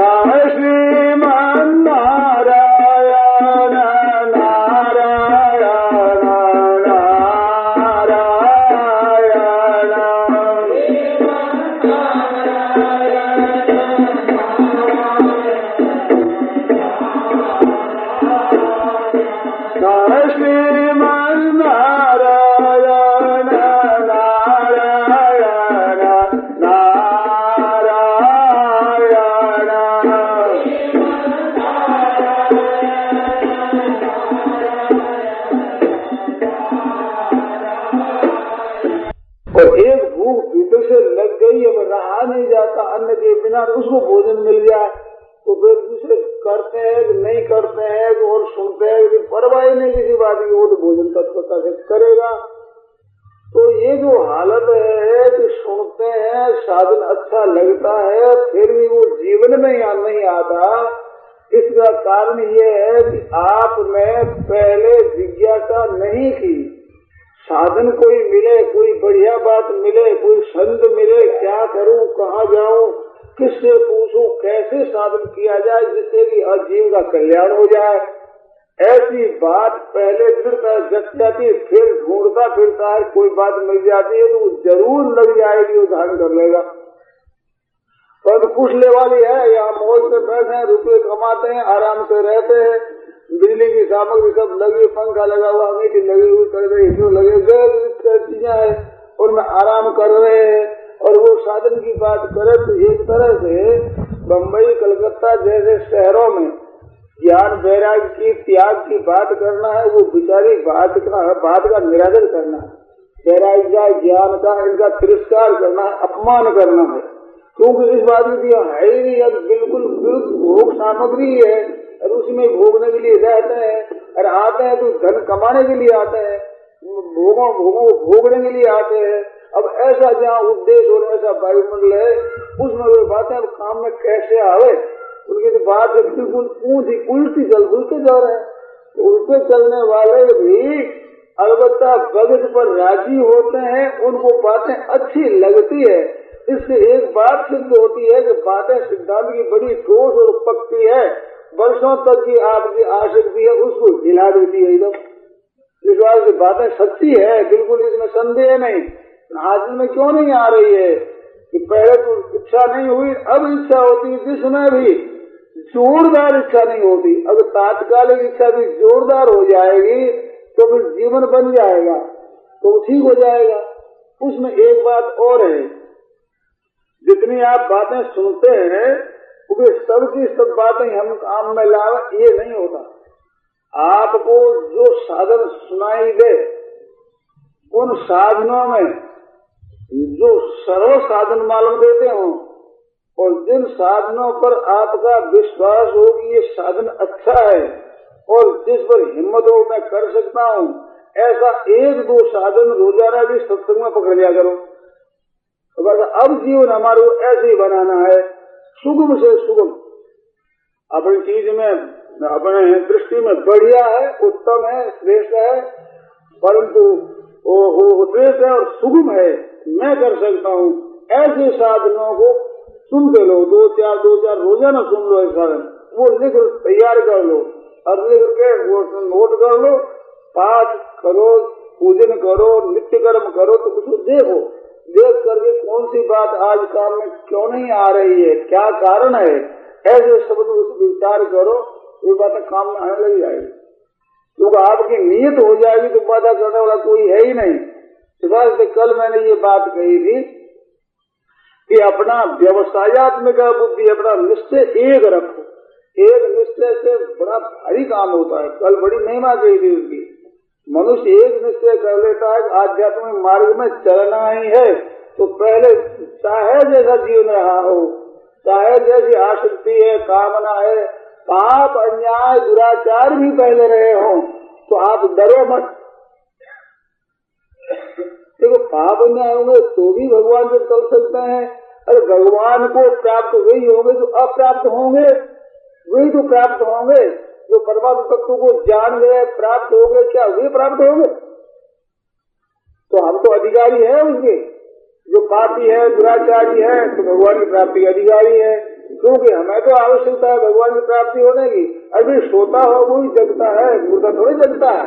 श्रीमान नारायण नारायण नहीं जाता अन्न के बिना, उसको भोजन मिल जाए तो फिर दूसरे करते हैं कि नहीं करते हैं और सुनते हैं कि परवाह नहीं किसी बात की, वो तो भोजन तत्परता से करेगा। तो ये जो हालत है कि सुनते हैं, साधन अच्छा लगता है, फिर भी वो जीवन में यहाँ नहीं आता, इसका कारण ये है कि आपने पहले जिज्ञासा नहीं की। साधन कोई मिले, कोई बढ़िया बात मिले, कोई संत मिले, क्या करूं, कहाँ जाऊं, किससे पूछूं, कैसे साधन किया जाए जिससे कि जीव का कल्याण हो जाए, ऐसी बात पहले फिरता जग जाती, फिर ढूंढता फिरता है, कोई बात मिल जाती है तो जरूर लग जाएगी, वो धारण कर लेगा। पर पूछने वाली है, यहाँ मौज से बैठे हैं, रुपये कमाते हैं, आराम से रहते हैं, बिजली की सामग्री सब लगी, पंखा लगा हुआ, मीठी लगी हुई, लगे चीजें है, उनमें आराम कर रहे हैं। और वो साधन की बात करे तो एक तरह से बम्बई कलकत्ता जैसे शहरों में ज्ञान वैराग्य की त्याग की बात करना है, वो बिचारी बात का निरादर करना है, वैराग्य का ज्ञान का इनका तिरस्कार करना है, अपमान करना है, क्योंकि इस बात में है ही नहीं, अब बिल्कुल भोग सामग्री है और उसमें भोगने के लिए रहते हैं, और आते हैं तो धन कमाने के लिए आते हैं, भोगों भोगने के लिए आते हैं। अब ऐसा जहाँ उद्देश्य और ऐसा वायुमंडल है, उसमें वे बातें अब काम में कैसे आवे, उनकी तो बात बिल्कुल उल्टी जा रहे हैं। तो उल्टे चलने वाले भी अलबत्ता भगत पर राजी होते हैं, उनको बातें अच्छी लगती है। इससे एक बात सिद्ध होती है कि बातें सिद्धांत की बड़ी ठोस और पक्की है, वर्षों तक की आपकी आसक्ति है उसको हिला देती है एकदम। विश्वास की बातें सच्ची है, बिल्कुल इसमें संदेह नहीं। हाजिर में क्यों नहीं आ रही है कि पहले तो इच्छा नहीं हुई, अब इच्छा होती, जिसमें भी जोरदार इच्छा नहीं होती, अगर तात्कालिक इच्छा भी जोरदार हो जाएगी तो फिर जीवन बन जाएगा, तो ठीक हो जाएगा। उसमें एक बात और है, जितनी आप बातें सुनते हैं वे सबकी सब बातें हम काम में लावे, ये नहीं होता। आपको जो साधन सुनाई दे, उन साधनों में जो सर्व साधन मालूम देते हो और जिन साधनों पर आपका विश्वास हो कि ये साधन अच्छा है और जिस पर हिम्मत हो मैं कर सकता हूँ, ऐसा एक दो साधन रोजाना भी सत्संग में पकड़ लिया करो। तो बस अब जीवन हमारे को ऐसे ही बनाना है, सुगम से सुगम, अपनी चीज में अपने दृष्टि में बढ़िया है, उत्तम है, श्रेष्ठ है, परंतु वो श्रेष्ठ है और सुगम है, मैं कर सकता हूँ, ऐसे साधनों को सुनते लो, दो चार रोजाना सुन लो, ऐसा वो लिख तैयार कर लो और लिख के वो नोट कर लो, पाठ करो, पूजन करो, नित्य कर्म करो, तो कुछ देखो, देख करके कौन सी बात आज काम में क्यों नहीं आ रही है, क्या कारण है, ऐसे शब्द विचार करो, ये बातें काम में आने लग जाएगी। क्योंकि आपकी नीयत हो जाएगी तो बाधा करने वाला कोई है ही नहीं। से कल मैंने ये बात कही थी कि अपना व्यवसायत्मक बुद्धि, अपना निश्चय एक रखो, एक निश्चय से बड़ा भारी काम होता है। कल बड़ी महिमा कही थी उसकी, मनुष्य एक निश्चय कर लेता है आध्यात्मिक मार्ग में चलना ही है, तो पहले चाहे जैसा जीवन रहा हो, चाहे जैसी आसक्ति है, कामना है, पाप अन्याय दुराचार भी पहले रहे हो, तो आप डरो मत। देखो पाप अन्याय होंगे तो भी भगवान से चल सकते हैं, अरे भगवान को प्राप्त वही होंगे जो अप्राप्त होंगे, वही तो प्राप्त होंगे जो परमात्मा तत्व को जान गए, प्राप्त हो गए, क्या वे प्राप्त होंगे? तो हम तो अधिकारी है उसके, जो पापी है दुराचारी है तो भगवान की प्राप्ति अधिकारी है, क्योंकि हमें तो आवश्यकता है भगवान की प्राप्ति होने की। अभी सोता हो वो ही जगता है, मुर्दा थोड़ी जगता है।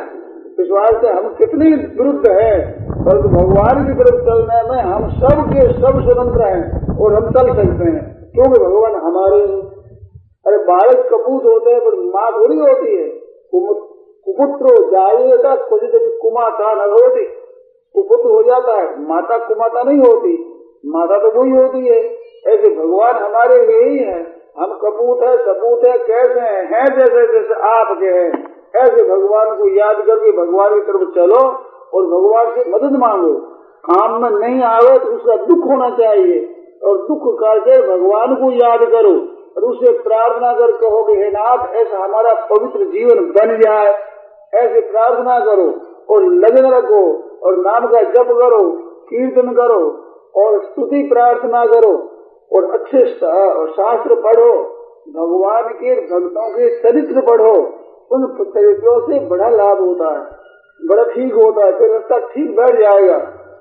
इस वास्ते हम कितनी विरुद्ध है, परंतु भगवान की तरफ चलने में हम सब के सब स्वतंत्र हैं और हम चल सकते हैं, क्योंकि भगवान हमारे। अरे बालक कपूत होते हैं पर माँ थोड़ी होती है। कुपुत्रो जाएगा कुछ कुमाता न होती, कुपुत्र हो जाता है, माता कुमाता नहीं होती, माता तो वही होती है। ऐसे भगवान हमारे यही है, हम कपूत है सपूत है कैसे हैं जैसे जैसे आपके हैं, ऐसे भगवान को याद करके भगवान की तरफ चलो और भगवान से मदद मांगो। काम में नहीं आवे तो उसका दुख होना चाहिए और दुख करके भगवान को याद करो और उसे प्रार्थना कर कहोगे हे नाथ ऐसा हमारा पवित्र जीवन बन जाए, ऐसे प्रार्थना करो और लगन रखो और नाम का जप करो, कीर्तन करो और स्तुति प्रार्थना करो और अच्छे शास्त्र पढ़ो, भगवान के भक्तों के चरित्र पढ़ो। उन चरित्रों से बड़ा लाभ होता है, बड़ा ठीक होता है, फिर रास्ता ठीक बैठ जाएगा।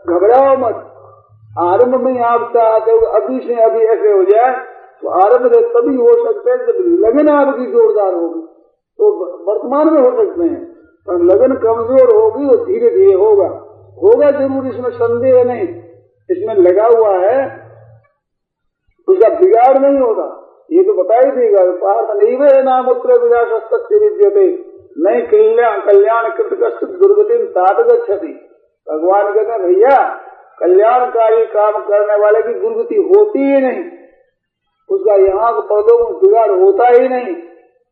घबराओ मत। आरंभ में आप चाहते हो अभी से अभी ऐसे हो जाए तो आरंभ से तभी हो सकते हैं जब लगन आपकी जोरदार होगी, तो वर्तमान में हो सकते हैं, पर लगन कमजोर होगी और धीरे धीरे होगा जरूर, इसमें संदेह नहीं। इसमें लगा हुआ है उसका बिगाड़ नहीं होगा, ये तो बता ही देगा। पार्थ नहीं वे नाम उत्तर विनाश विद्यते नहीं कल्याण कृत कष्ट दुर्गति तात गच्छति। भगवान कहते हैं भैया कल्याणकारी काम करने वाले की दुर्गति होती ही नहीं, उसका यहाँ के पदों में बिगाड़ होता ही नहीं।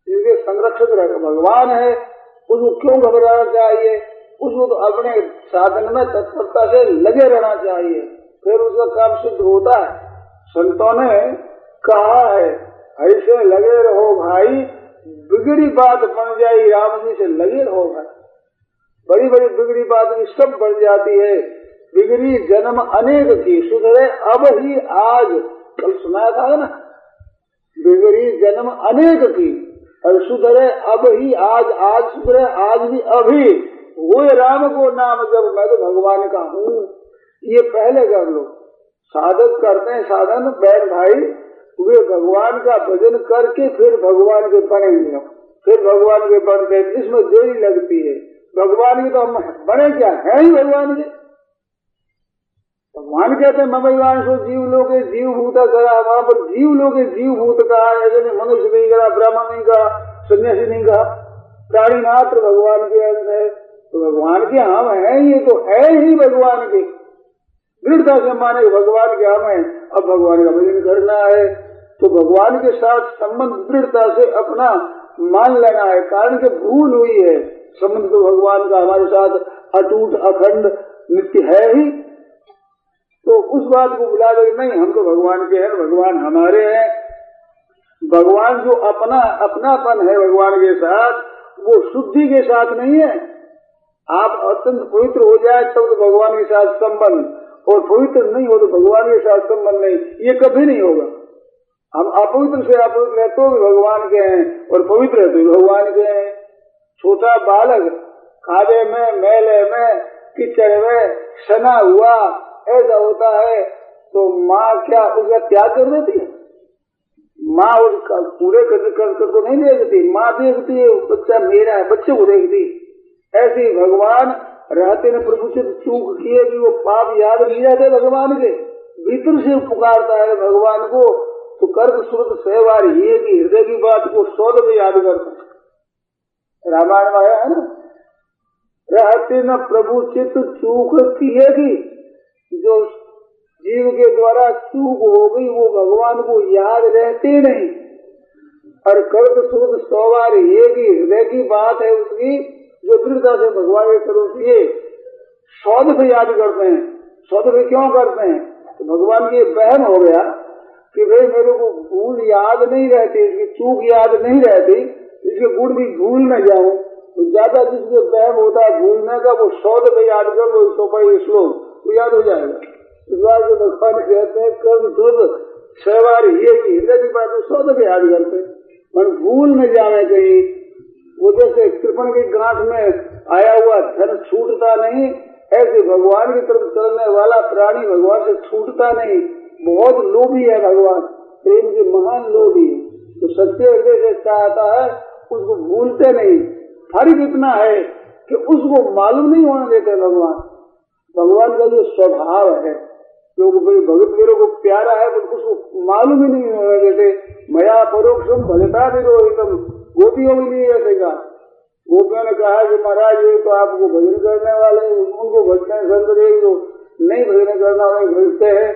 जिसके संरक्षक भगवान है उसको क्यों घबराना चाहिए, उसको तो अपने साधन में तत्परता से लगे रहना चाहिए, फिर उसका काम सिद्ध होता है। संतों ने कहा है ऐसे लगे रहो भाई, बिगड़ी बात बन जाए, राम जी से लगे रहो भाई। बड़ी बड़ी बिगड़ी बात भी सब बढ़ जाती है। बिगड़ी जन्म अनेक की सुधरे अब ही आज, कल सुनाया था ना, बिगड़ी जन्म अनेक की और सुधरे अब ही आज, आज सुधरे आज भी अभी। वो राम को नाम जब मैं तो भगवान का हूँ, ये पहले कर लो। साधक करते हैं साधन बैठ भाई, वे भगवान का भजन करके फिर भगवान के बनेंगे, फिर भगवान के बनते, इसमें देरी लगती है। भगवान की तो हम बने क्या है ही भगवान के। भगवान कहते हैं ममैवान सो जीव लोगे जीव भूत करा, वहां पर जीव लोगे जीव भूत कहा, ऐसे नहीं मनुष्य नहीं कहा, ब्राह्मण नहीं कहा, सन्यासी नहीं कहा, प्राणी मात्र भगवान के अंश है। तो भगवान के हम हैं, ये तो है ही भगवान के। दृढ़ता से माने भगवान के हम हैं, अब भगवान का भजन करना है तो भगवान के साथ संबंध दृढ़ता से अपना मान लेना है। कारण के भूल हुई है, संबंध तो भगवान का हमारे साथ अटूट अखंड नित्य है ही, तो उस बात को बुला दे नहीं हम तो भगवान के हैं, भगवान हमारे हैं। भगवान जो अपनापन है भगवान के साथ, वो शुद्धि के साथ नहीं है। आप अत्यंत पवित्र हो जाए तब तो भगवान के साथ संबंध, और पवित्र नहीं हो तो भगवान के साथ संबंध नहीं, ये कभी नहीं होगा। हम अपवित्र से अपवित्र है तो भी भगवान के हैं और पवित्र है तो भी भगवान के हैं। छोटा बालक खादे में मेले में कीचड़ में सना हुआ ऐसा होता है तो माँ क्या उसका त्याग कर देती है? माँ उसका पूरे कर तो नहीं देखती, माँ देखती है बच्चा मेरा है, बच्चे को देखती। ऐसे ही भगवान रहते ने प्रभुचित चूक किए कि वो पाप याद नहीं जाते भगवान के, भीतर से पुकारता है भगवान को तो कर्क श्रुत सहवार ये की हृदय की बात को 100 में याद करता है। रामायण में आया है ना, रहते न प्रभु चित्त चूक किए की, जो जीव के द्वारा चूक हो गई वो भगवान को याद रहते नहीं। और कर्क श्रुत सहवार ये की हृदय की बात है उसकी, जो दृढ़ता से भगवान के स्वरूप ये 100 से याद करते हैं। 100 से क्यों करते हैं? तो भगवान की बहन हो गया कि भाई मेरे को भूल याद नहीं रहती, इसकी चूक याद नहीं रहती, इसके गुण भी भूल न जाऊं, तो ज्यादा जिसके बहन होता है भूलने का वो 100 पे याद कर लो, 100 पर श्लोक तो याद हो जाएगा। इस बात को भगवान कहते हैं कर्म शुद्ध 6 बार ये की हृदय की बात 100 पे याद करते हैं, मन भूल न जाए कहीं। वो जैसे कृपण की गांठ में आया हुआ धन छूटता नहीं, ऐसे भगवान की तरफ चलने वाला प्राणी भगवान से छूटता नहीं। बहुत लोभी है भगवान, प्रेम के महान लोग ही तो सच्चे हृदय से चाहता है उसको भूलते नहीं। फर्क इतना है कि उसको मालूम नहीं होने देते भगवान। भगवान का जो स्वभाव है क्योंकि भाई भगत मेरे को प्यारा है तो उसको मालूम ही नहीं होने देते। मया परोक्षम भजता विरोहितम, गोपियों के लिए ऐसे कहा। गोपियों ने कहा कि महाराज ये तो आपको भजन करने वाले उनको भजते हैं, संत देव जो नहीं भजन करना वाले भजते हैं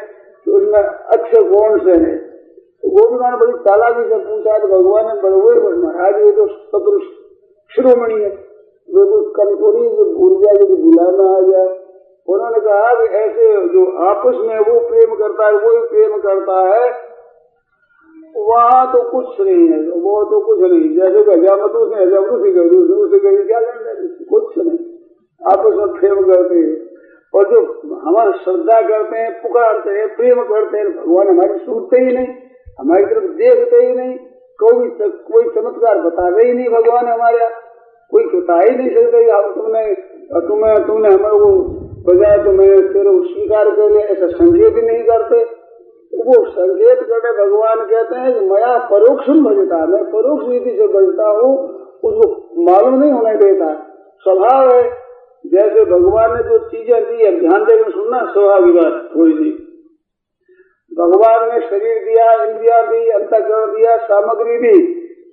तो उसमें अच्छे कौन से है। तो गोपियों ने बड़ी चालाकी से पूछा तो भगवान ने बड़े महाराज ये तो शत्रु शिरोमणि है, वे कुछ कम थोड़ी भूल जाए तो बुलाना आ जाए। उन्होंने कहा कि ऐसे जो आपस में वो प्रेम करता है वही प्रेम करता है, वहाँ तो कुछ नहीं है, वो तो कुछ नहीं। जैसे हजामत उसने हजामत से कही उससे कही क्या करना, कुछ नहीं, आपस में प्रेम करते हैं। और जो हमारा श्रद्धा करते हैं, पुकारते हैं, प्रेम करते हैं, भगवान हमारी सुनते ही नहीं, हमारी तरफ देखते ही नहीं, कोई चमत्कार बताते ही नहीं। भगवान हमारे कोई बता ही नहीं सकते तुमने हमारे को बजाय तुम्हें तेरे स्वीकार कर लिया, ऐसा संकेत ही नहीं करते। वो संकेत करते भगवान कहते हैं कि मैं परोक्षम भजता, मैं परोक्ष रीति से भजता हूँ, उसको मालूम नहीं होने देता। स्वभाव है जैसे भगवान ने जो चीजें दी है, ध्यान देकर सुनना स्वाभाविक बात थोड़ी सी। भगवान ने शरीर दिया, इंद्रिया दी, अंतःकरण दिया, सामग्री दी,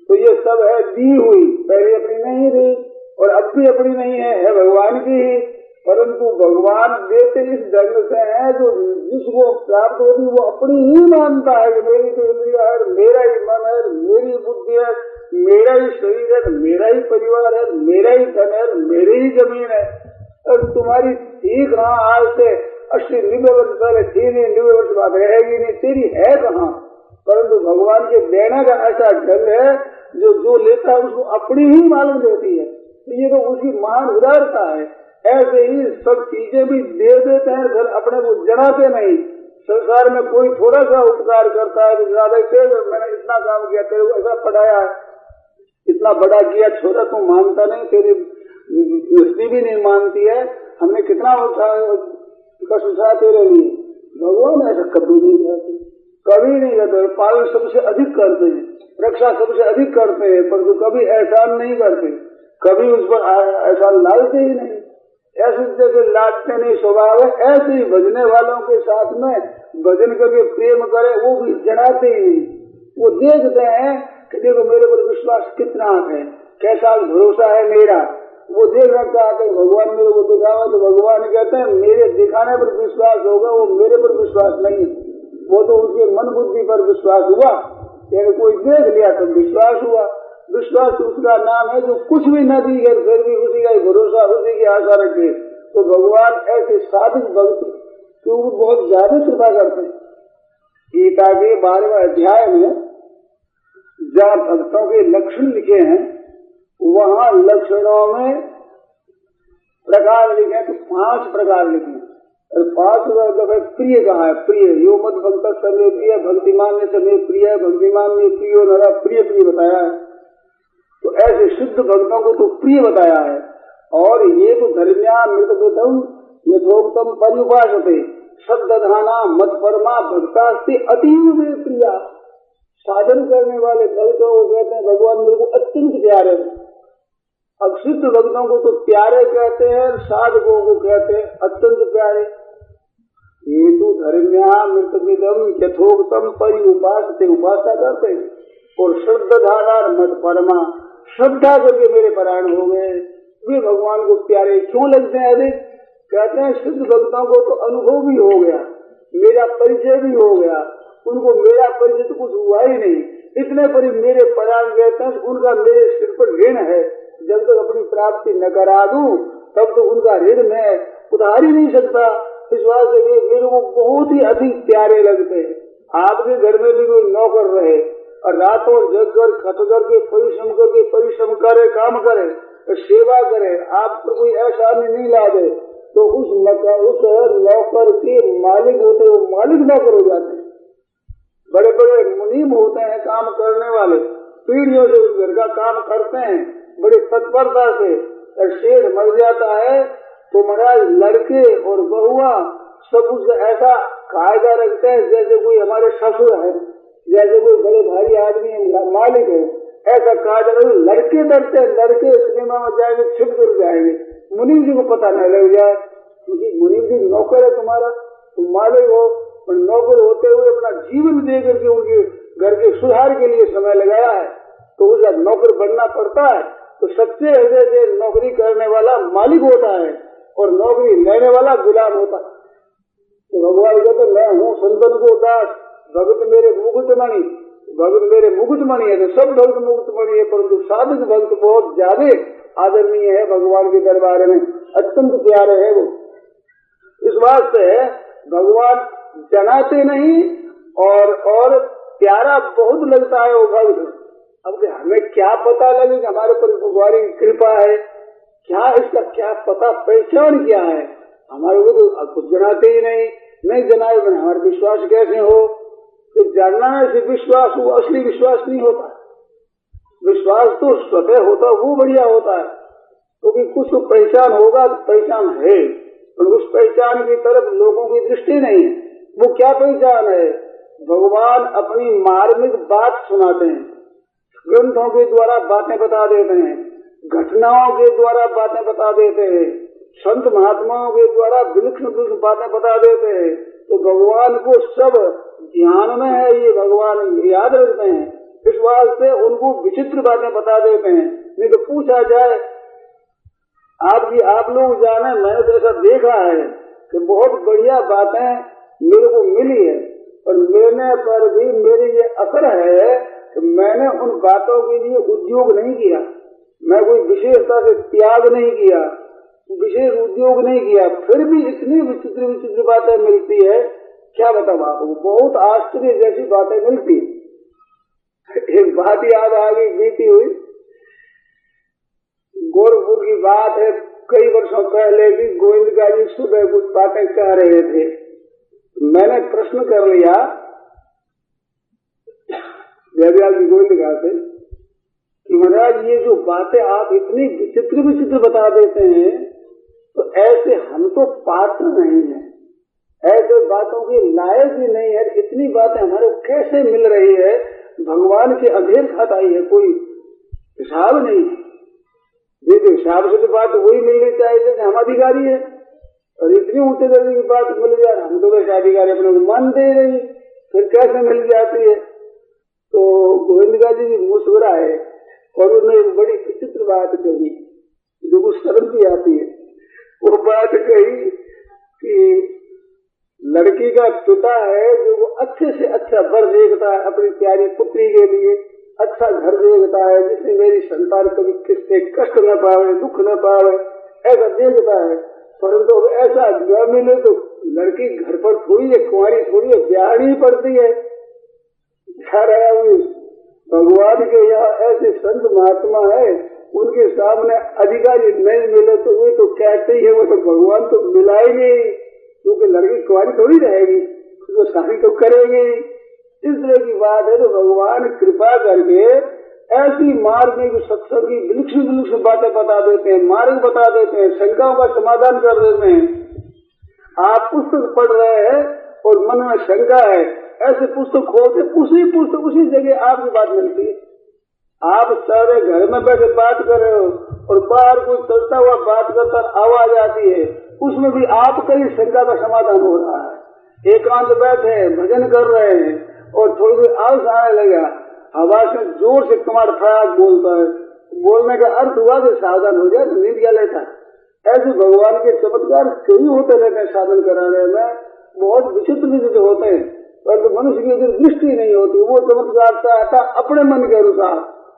तो ये सब है दी हुई, पहले अपनी नहीं दी और अब भी अपनी नहीं है भगवान की ही। परंतु भगवान देते इस ढंग से है जो जिसको प्राप्त होती वो अपनी ही मानता है कि मेरी तो इंद्रिया है, मेरा ही मन है, मेरी बुद्धि है, मेरा ही शरीर है, मेरा ही परिवार है, मेरा ही धन है, मेरी ही जमीन है। और तुम्हारी ठीक रहा आज से 80-90 वर्ष पहले थी नहीं, 90 वर्ष बाद रहेगी नहीं, तेरी है कहाँ। परंतु भगवान के देने का ऐसा ढंग है जो लेता है उसको अपनी ही मालूम देती है। ये तो उसकी महान उदारता है। ऐसे ही सब चीजें भी दे देते हैं, फिर अपने को जनाते नहीं। संसार में कोई थोड़ा सा उपकार करता है तो ज्यादा मैंने इतना काम किया, तेरे को ऐसा पढ़ाया है, इतना बड़ा किया, छोरा तू मानता नहीं, तेरी दृष्टि भी नहीं मानती है, हमने कितना कष्ट उठाया तेरे लिए। भगवान ऐसा कभी नहीं कहते, कभी नहीं कहते। पालन सबसे अधिक करते हैं, रक्षा सबसे अधिक करते हैं, परंतु कभी एहसान नहीं करते, कभी उस पर एहसान लालते ही नहीं। ऐसे जैसे लादते नहीं स्वभाव है, ऐसे ही भजने वालों के साथ में भजन करके प्रेम करे वो भी जनाते ही नहीं। वो देखते हैं कि देखो मेरे पर विश्वास कितना है, कैसा भरोसा है मेरा, वो देखना चाहते हैं। भगवान मेरे को दिखावा तो भगवान कहते हैं मेरे दिखाने पर विश्वास होगा, वो मेरे पर विश्वास नहीं, वो तो उसके मन बुद्धि पर विश्वास हुआ। कोई देख लिया तो विश्वास हुआ। विश्वास उसका नाम है जो कुछ भी न दी है फिर भी उसी का ही भरोसा, उसी की आशा रखे। तो भगवान ऐसे साधक भक्ति के ऊपर बहुत ज्यादा कृपा करते हैं। गीता के 12वें अध्याय में जहाँ भक्तों के लक्षण लिखे हैं वहाँ लक्षणों में प्रकार लिखे तो 5 प्रकार लिखे और 5 प्रिय कहा है। प्रिय यो मत भक्त समय प्रिय, भक्तिमान ने समय प्रिय, भक्तिमान ने प्रियो नरा प्रिय प्रिय बताया है। तो ऐसे शुद्ध भक्तों को तो प्रिय बताया है। और ये तो धर्म्यामृतम यथोक्तम पर्युपासते शब्दधाना मत परमा भक्तास्ते अतीव में प्रिया। साधन करने वाले भक्तों को कहते हैं भगवान मेरे को अत्यंत प्यारे। अब शुद्ध भक्तों को तो प्यारे कहते हैं, साधकों को कहते हैं अत्यंत प्यारे। ये तो धर्म्यामृतम यथोक्तम पर्युपासते, उपासना करते हैं। और श्रद्धाधाना मत परमा, श्रद्धा करके मेरे परायण हो गए, वे भगवान को प्यारे क्यों लगते हैं अधिक। कहते हैं शुद्ध भक्तों को तो अनुभव भी हो गया, मेरा परिचय भी हो गया, उनको मेरा परिचय तो कुछ हुआ ही नहीं, इतने पर मेरे परायण कहते हैं उनका मेरे सिर पर ऋण है। जब तक अपनी प्राप्ति न करा दूं तब तो उनका ऋण मैं उतार ही नहीं सकता। इस बात से मेरे को बहुत ही अधिक प्यारे लगते हैं। आपके घर में भी कोई नौकर रहे और रातों जग कर खट करके परिश्रम करे, काम करे, सेवा करे, आप पर कोई ऐसा नहीं ला दे तो उस नौकर के मालिक होते वो मालिक नौकर हो जाते हैं। बड़े बड़े मुनीम होते हैं काम करने वाले, पीढ़ियों से उस घर का काम करते हैं बड़ी तत्परता से। और शेर मर जाता है तो महाराज लड़के और बहुआ सब उसका ऐसा कायदा रखते हैं जैसे कोई हमारे ससुर है, जैसे कोई बड़े भारी आदमी है, मालिक है, ऐसा कहा जाए। लड़के डरते हैं, लड़के सिनेमा में जाएंगे, छिप कर जाएंगे, मुनीम जी को पता नहीं लग जाए, क्योंकि मुनीम जी नौकर है तुम्हारा, तुम मालिक हो, और नौकर होते हुए अपना जीवन दे करके उनके घर के सुधार के लिए समय लगाया है, तो उसका नौकर बनना पड़ता है। तो सच्चे हृदय से नौकरी करने वाला मालिक होता है और नौकरी लेने वाला गुलाम होता है। तो भगवान कहते मैं हूँ संतन को दास, भगत मेरे मुकुटमणि, भगत मेरे मुकुटमणि है। तो सब भक्त मुकुटमणि है, परंतु साधक भक्त बहुत ज्यादा आदरणीय है भगवान के दरबार में, अत्यंत प्यारे है वो। इस वास्ते भगवान जनाते नहीं और प्यारा बहुत लगता है वो भक्त। अब हमें क्या पता लगे कि हमारे पर भगवान की कृपा है, क्या इसका क्या पता, पहचान क्या है, हमारे को तो कुछ जनाते ही नहीं जनाए बिना हमारा विश्वास कैसे हो। तो जानना से विश्वास वो असली विश्वास नहीं होता, विश्वास तो स्वतः होता वो बढ़िया होता है, क्योंकि कुछ तो पहचान होगा, पहचान है, पर उस पहचान की तरफ लोगों की दृष्टि नहीं है। वो क्या पहचान है? भगवान अपनी मार्मिक बात सुनाते हैं, ग्रंथों के द्वारा बातें बता देते हैं, घटनाओं के द्वारा बातें बता देते हैं, संत महात्माओं के द्वारा विलक्षण विलक्षण बातें बता देते हैं। तो भगवान को सब ध्यान में है, ये भगवान याद रखते हैं, इस वास्ते उनको विचित्र बातें बता देते हैं। नहीं तो पूछा जाए आप लोग जाने, मैंने तो ऐसा देखा है कि बहुत बढ़िया बातें मेरे को मिली है, और मिलने पर भी मेरी ये असर है कि मैंने उन बातों के लिए उद्योग नहीं किया, मैं कोई विशेषता से त्याग नहीं किया, विशेष उद्योग नहीं किया, फिर भी इतनी विचित्र विचित्र बातें मिलती है, क्या बताऊं आपको, बहुत आश्चर्य जैसी बातें मिलती। एक बात याद आ गई, बीती हुई गोरखपुर की बात है, कई वर्षों पहले की। गोविंद जी सुबह कुछ बातें कह रहे थे, मैंने प्रश्न कर लिया जयदयाल जी गोविंद से कि महाराज ये जो बातें आप इतनी विचित्र विचित्र बता देते हैं, तो ऐसे हम तो पात्र नहीं है, ऐसे बातों की लायक ही नहीं है, इतनी बातें हमारे कैसे मिल रही है, भगवान के अधेर खाता ही है, कोई हिसाब नहीं है। देखो हिसाब से तो बात वही मिलनी चाहिए कि हम अधिकारी है, और इतनी ऊंचे दर्जे की बात मिल जाए, हम तो वैसे अधिकारी अपने को मानते ही नहीं, फिर कैसे मिल जाती है। तो गोविंद जी भी मुस्कुराए और उन्होंने एक बड़ी विचित्र बात कही, जो कुछ शर्म भी आती है। वो बात कही कि लड़की का पिता है जो वो अच्छे से अच्छा वर देखता है अपनी प्यारी पुत्री के लिए, अच्छा घर देखता है जिससे मेरी संतान कभी किससे कष्ट न पावे, दुख न पावे, ऐसा देखता है। परंतु तो ऐसा न मिले तो लड़की घर पर थोड़ी है, कुंवारी थोड़ी है, ब्याहनी पड़ती है। भगवान के यहाँ ऐसे संत महात्मा है, उनके सामने अधिकारी नहीं मिले तो वे तो कहते ही है, वो तो भगवान तो मिला ही नहीं, क्योंकि लड़की कुंवारी थोड़ी रहेगी, तो शादी तो करेगी। इस तरह की बात है। तो भगवान कृपा करके ऐसी मार्ग में सत्संग की विलक्षण विलक्षण बातें बता देते हैं, मार्ग बता देते हैं, शंकाओं का समाधान कर देते हैं। आप पुस्तक पढ़ रहे हैं और मन में शंका है, ऐसे पुस्तक खोलते उसी पुस्तक उसी जगह आपकी बात मिलती है। आप सारे घर में बैठे बात कर रहे हो और बाहर कोई चलता हुआ बात करता आवाज आती है, उसमें भी आपका ही शंका का समाधान हो रहा है। एकांत बैठे भजन कर रहे हैं और थोड़ी देर आलस आने लगा, हवा से जोर से कमार फड़ाक बोलता है, बोलने का अर्थ हुआ कि सावधान हो जाए तो नींद क्या लेता है। ऐसे भगवान के चमत्कार कई होते रहते हैं साधन कराने में, बहुत विचित्र विचित्र होते हैं, परंतु मनुष्य की इधर दृष्टि नहीं होती। वो चमत्कार चाहता अपने मन के अनुसार,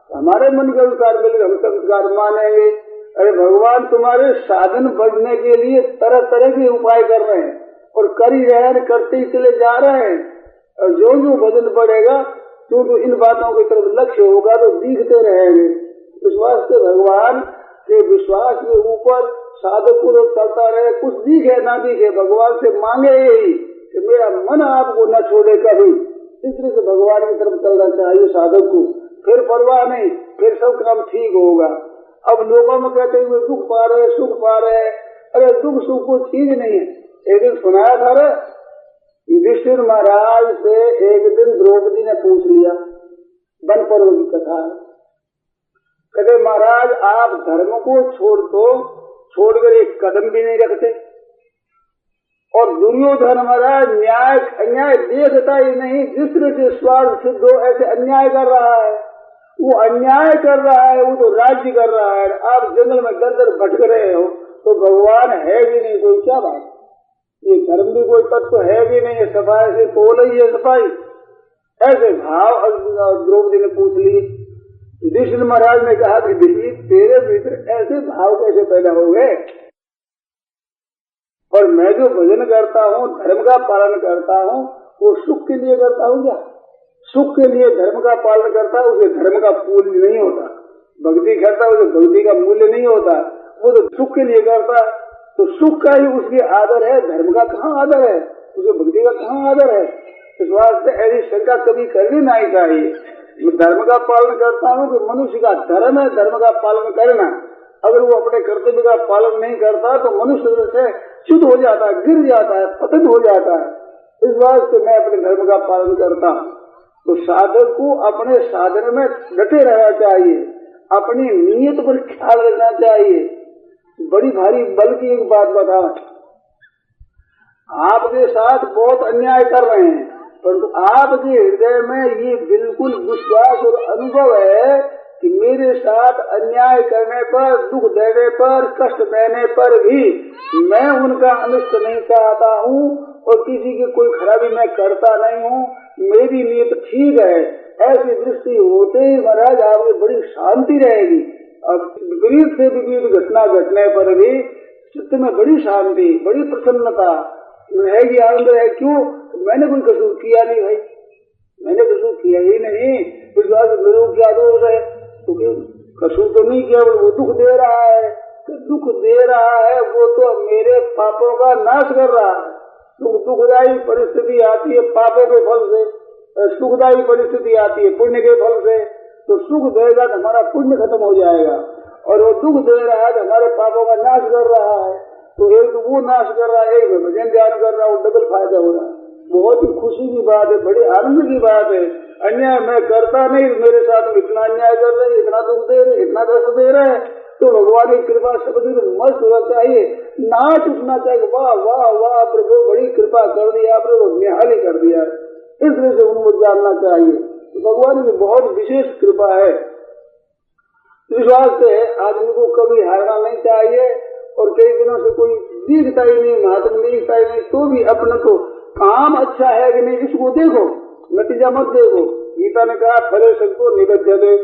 हमारे मन के अनुसार मिले हम चमत्कार मानेंगे। अरे भगवान तुम्हारे साधन बढ़ने के लिए तरह तरह के उपाय कर रहे हैं और कर ही रहे हैं, करते ही चले जा रहे हैं। और जो जो भजन बढ़ेगा तो इन बातों की तरफ लक्ष्य होगा तो दिखते रहेंगे। इस वास्ते भगवान के विश्वास के ऊपर साधक को चलता रहे, कुछ दिखे ना दिखे, भगवान से मांगे यही कि मेरा मन आपको न छोड़े कभी। इस तरह से भगवान की तरफ चलना चाहिए साधक को, फिर परवाह नहीं, फिर सब काम ठीक होगा। अब लोगों में कहते हुए दुख पा रहे सुख पा रहे, अरे दुख सुख कोई चीज नहीं है। एक दिन सुनाया था रे युधिष्ठिर महाराज से एक दिन द्रौपदी ने पूछ लिया, वन पर्व की कथा है, कहते महाराज आप धर्म को छोड़कर एक कदम भी नहीं रखते, और दुर्योधन महाराज न्याय अन्याय देखता ही नहीं, जिस तरह से स्वार्थ सिद्ध हो ऐसे अन्याय कर रहा है, वो अन्याय कर रहा है, वो तो राज्य कर रहा है, आप जंगल में दर दर भटक रहे हो, तो भगवान है भी नहीं, कोई क्या बात, ये धर्म भी कोई तत्व है भी नहीं, सफाई से बोल ही है सफाई, ऐसे भाव द्रौपदी ने पूछ ली। युधिष्ठिर महाराज ने कहा कि देखिए तेरे भीतर ऐसे भाव कैसे पैदा हो गए, और मैं जो भजन करता हूँ, धर्म का पालन करता हूँ, वो सुख के लिए करता हूँ क्या? सुख के लिए धर्म का पालन करता है, उसे धर्म का मूल्य नहीं होता, भक्ति करता है उसे भक्ति का मूल्य नहीं होता, वो तो सुख के लिए करता है, तो सुख का ही उसके आदर है, धर्म का कहाँ आदर है, उसे भक्ति का कहाँ आदर है? इस वास्ते ऐसी शंका कभी करनी नहीं चाहिए। मैं धर्म का पालन करता हूँ कि मनुष्य का धर्म है धर्म का पालन करना, अगर वो अपने कर्तव्य का पालन नहीं करता तो मनुष्य से च्युत हो जाता है, गिर जाता है, पतित हो जाता है। इस वास्ते मैं अपने धर्म का पालन करता हूँ। तो साधक को अपने साधन में डटे रहना चाहिए, अपनी नीयत पर ख्याल रखना चाहिए। बड़ी भारी बल की एक बात बताओ, आपके साथ बहुत अन्याय कर रहे हैं, परंतु आपके हृदय में ये बिल्कुल विश्वास और अनुभव है कि मेरे साथ अन्याय करने पर, दुख देने पर, कष्ट देने पर भी मैं उनका अनिष्ट नहीं चाहता हूँ और किसी की कोई खराबी मैं करता नहीं हूँ, मेरी नीयत ठीक है। ऐसी दृष्टि होते ही महाराज आपकी बड़ी शांति रहेगी। अब विपरीत से विपरीत घटना घटने पर भी चित्त में बड़ी शांति, बड़ी प्रसन्नता रहेगी, आनंद है। क्यों? मैंने कोई कसूर किया नहीं भाई, मैंने कसूर किया ही नहीं, विश्वास मेरे को क्या दोष है? तो कसूर तो नहीं किया, वो दुख दे रहा है, तो दुख दे रहा है वो तो मेरे पापों का नाश कर रहा है। तो दुखदायी परिस्थिति आती है पापों के फल से, सुखदायी परिस्थिति आती है पुण्य के फल से। तो सुख देगा तो हमारा पुण्य खत्म हो जाएगा, और वो दुख दे रहा है तो हमारे पापों का नाश कर रहा है। तो एक वो नाश कर रहा है, एक भजन ध्यान कर रहा है, वो डबल फायदा हो रहा है। बहुत ही खुशी की बात है, बड़ी आनंद की बात है। अन्याय मैं करता नहीं, मेरे साथ में इतना अन्याय कर रहे, इतना दुख दे रहे, इतना कष्ट दे रहे हैं, तो भगवान की कृपा शब्द मस्त होना चाहिए, नाच उठना चाहिए, वाह वाह वाह प्रभु बड़ी कृपा कर दी आपने, वो निहाल ही कर दिया। इस तरह से उनको जानना चाहिए तो भगवान की बहुत विशेष कृपा है। इस वास्ते आदमी को कभी हारना नहीं चाहिए, और कई दिनों से कोई दिखता ही नहीं, महात्मा दिखता ही नहीं, तो भी अपने को काम अच्छा है कि नहीं इसको देखो, नतीजा मत देखो। गीता ने कहा फले सबको निबद्धते,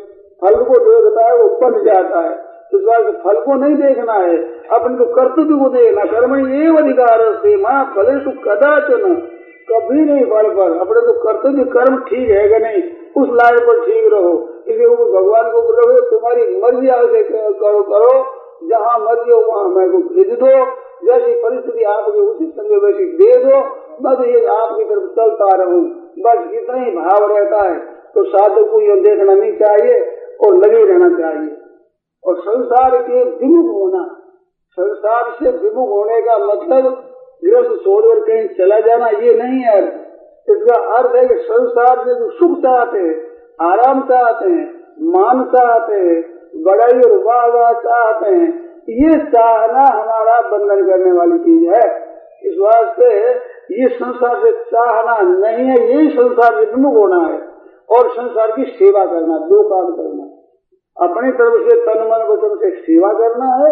फल को देखता है वो बन जाता है। इस बार फल को नहीं देखना है, अपने को कर्तव्य को देखना। कर्मणि एव अधिकारस्ते मां फलेषु कदाचन, कभी नहीं फल पर, अपने तो कर्तव्य कर्म ठीक है कि नहीं उस लाइन पर ठीक रहो। इसलिए भगवान को बोलो तुम्हारी मर्जी आगे करो, जहाँ मर्जी हो वहाँ मैं को भेज दो, जैसी परिस्थिति आपकी उसी समय वैसी दे दो, बस ये आपकी तरफ चलता रहूं, बस इतना ही भाव रहता है। तो साधक को यह देखना नहीं चाहिए और लगे रहना चाहिए। और संसार के विमुख होना, संसार से विमुख होने का मतलब गृहस्थ छोड़कर कहीं चला जाना ये नहीं है। इसका अर्थ है कि संसार से जो सुख चाहते हैं, आराम चाहते हैं, मान चाहते हैं, बड़ाई और वाह चाहते हैं, ये चाहना हमारा बंधन करने वाली चीज है। इस वास्ते ये संसार से चाहना नहीं है, यही संसार से विमुख होना है। और संसार की सेवा करना, दो काम करना, अपनी तरफ से तन मन वचन से सेवा करना है,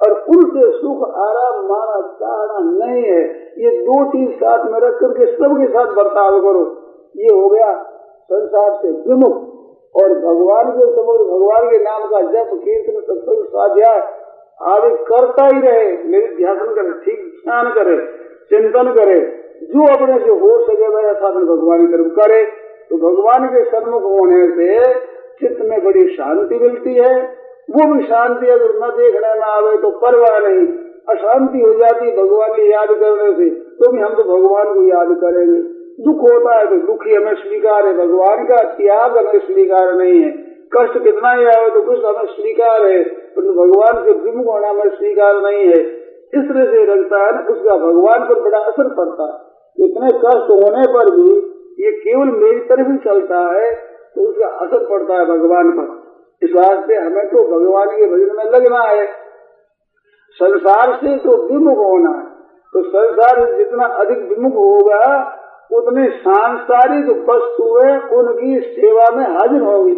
और उनसे सुख आराम माना चाहना नहीं है। ये दो चीज साथ में रख करके सबके साथ बर्ताव करो, ये हो गया संसार से विमुख। और भगवान के समझ, भगवान के नाम का जप कीर्तन सत्संग स्वाध्याय आदि करता ही रहे, मेरे ध्यान करे, ठीक ध्यान करे, चिंतन करे, जो अपने से हो सके वह साधन भगवान की तरफ करे। तो भगवान के सन्मुख होने से चित्त में बड़ी शांति मिलती है। वो भी शांति अगर न देखने में आवे तो परवाह नहीं, अशांति हो जाती भगवान को याद करने से, तो भी हम तो भगवान को याद करेंगे। दुख होता है तो दुख ही हमें स्वीकार है, भगवान का त्याग हमें स्वीकार नहीं है। कष्ट कितना ही आवे तो कुछ हमें स्वीकार है, परंतु भगवान से विमुख होना हमें स्वीकार नहीं है। इस तरह से लगता है उसका भगवान पर बड़ा असर पड़ता है। इतने कष्ट होने पर भी ये केवल मेरी तरफ ही चलता है तो उसका असर पड़ता है भगवान पर। इस वास्ते हमें तो भगवान के भजन में लगना है, संसार से तो विमुख होना है। तो संसार से जितना अधिक विमुख होगा उतने सांसारिक वस्तुएं उनकी सेवा में हाजिर होंगी,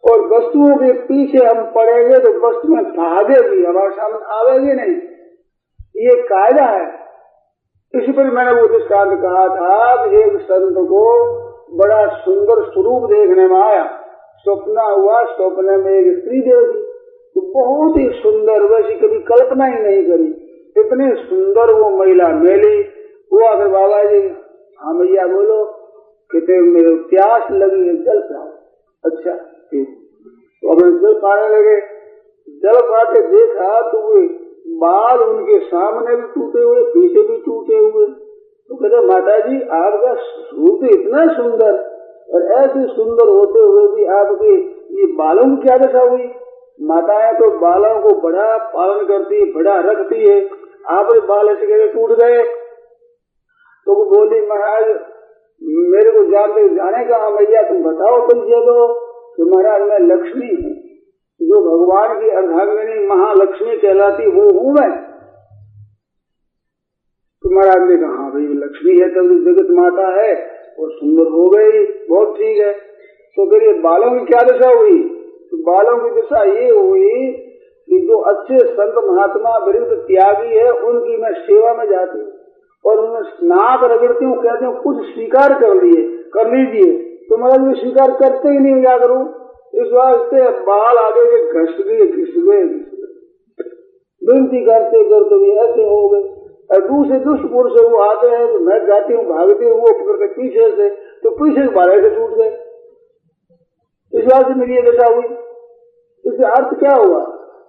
और वस्तुओं के पीछे हम पड़ेंगे तो वस्तुएं भागेगी, हमारे सामने आवेगी नहीं। ये कायदा है। इसी पर मैंने वो दृष्टांत कहा था कि एक संत को बड़ा सुंदर स्वरूप देखने में आया, स्वप्न हुआ, स्वप्न में एक स्त्री देखी तो बहुत ही सुंदर, वैसी कभी कल्पना ही नहीं करी, इतनी सुंदर वो महिला मिली। वो आकर बाबा जी, हाँ भैया बोलो, कहते मेरे प्यास लगी है, जल पिलाओ। अच्छा ठीक, तो अब जल पाने लगे। जल पाते देखा तो वे बाल उनके सामने भी टूटे हुए, पीछे भी टूटे हुए। तो कहते माता जी आपका रूप इतना सुंदर और ऐसे सुंदर होते हुए भी आपके ये बालों की क्या दशा हुई? माताएं तो बालों को बड़ा पालन करती है, बड़ा रखती है, आपके बाल ऐसे कैसे टूट गए? तो वो बोली महाराज मेरे को जाने का भैया तुम बताओ तुझे तो महाराज मैं लक्ष्मी हूँ, जो भगवान की अर्धांगिनी महालक्ष्मी कहलाती वो हूँ मैं। तो महाराज ने कहा हाँ भाई लक्ष्मी है तब जगत माता है और सुंदर हो गई, बहुत ठीक है। तो फिर ये बालों की क्या दशा हुई? तो बालों की दशा ये हुई कि जो अच्छे संत महात्मा वृद्ध त्यागी है उनकी मैं सेवा में जाती हूँ और उन्हें नाक रगड़ती हूँ, कहते हूँ कुछ स्वीकार कर लीजिए। तो महाराज ये स्वीकार करते ही नहीं, क्या करूँ? इस वास्ते बाल आगे के घिस गए, विनती करते करते भी ऐसे हो गए। और दूसरे दुष्पुर से वो आते हैं तो मैं जाती हूँ, भागती हूँ, वो पकड़ते पीछे से, तो पीछे बाल ऐसे टूट गए। इस वास्ते मेरी ये दशा हुई। इसका अर्थ क्या हुआ?